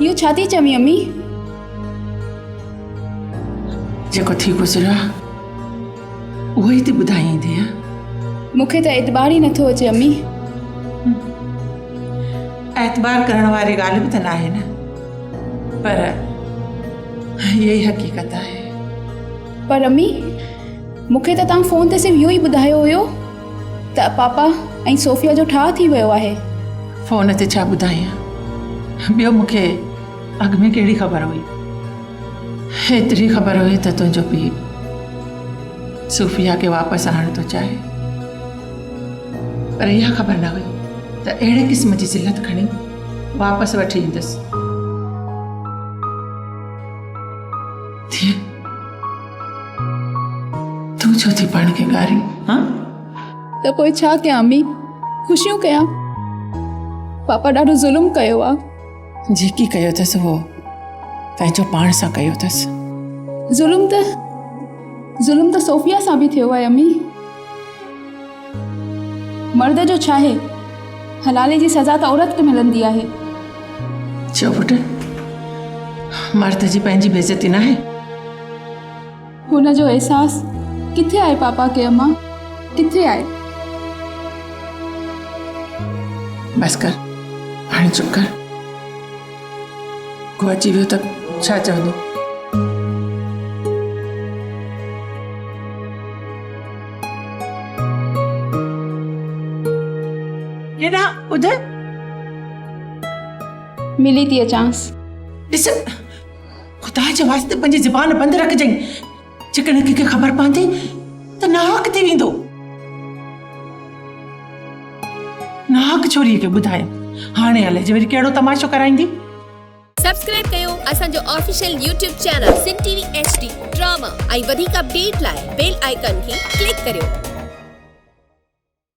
इहो छा थी चवीं अम्मी? जेको थी गुज़रियो आहे उहो ई थी ॿुधाईं धीअ। मूंखे त एतबार ई नथो अचे अम्मी। एतबार करण वारी ॻाल्हि बि त न आहे न, पर इहा ई हक़ीक़त आहे। पर अम्मी, मूंखे त तव्हां फ़ोन ते सिर्फ़ु इहो ई ॿुधायो हुयो त पापा ऐं सोफिया जो ठाह थी वियो आहे। फ़ोन ते छा ॿुधायां, ॿियो मूंखे अॻु में कहिड़ी ख़बर हुई। हेतिरी ख़बर हुई त तुंहिंजो पीउ सूफिया खे वापसि आणणु थो चाहे, पर इहा ख़बर न हुई त अहिड़े क़िस्म जी ज़िलत खणी वापसि वठी ईंदसि। तूं छो थी पाण खे ॻारी? हाँ, त पोइ छा कयां अम्मी? ख़ुशियूं कयां? पापा ॾाढो ज़ुल्म कयो आहे। जेकी कयो अथसि उहो पंहिंजो पाण सां कयो अथसि। ज़ुल्म त सोफिया सां बि थियो आहे अम्मी। मर्द जो छा आहे, हलाले जी सज़ा त औरत खे मिलंदी आहे। छो पुट, मर्द जी पंहिंजी बेइज़ती न आहे? हुनजो एहसास किथे आहे पापा खे अम्मा, किथे आहे? बस कर, हाणे चुप कर। को अची वियो त छा चवंदो? केॾा ॿुध, मिली थी अचांस। ॾिस, ख़ुदा जे वास्ते पंहिंजी ज़ुबान बंदि रखजांइ। जेकॾहिं कंहिंखे ख़बर पवंदी त नाहक थी वेंदो। नाहक छोरीअ खे ॿुधाए हाणे हले जे वरी कहिड़ो तमाशो कराईंदी। सब्सक्राइब कयो असांजो official YouTube channel Sindh TV HD drama ऐं वधीक अपडेट लाइ बेल आइकन खे क्लिक करियो।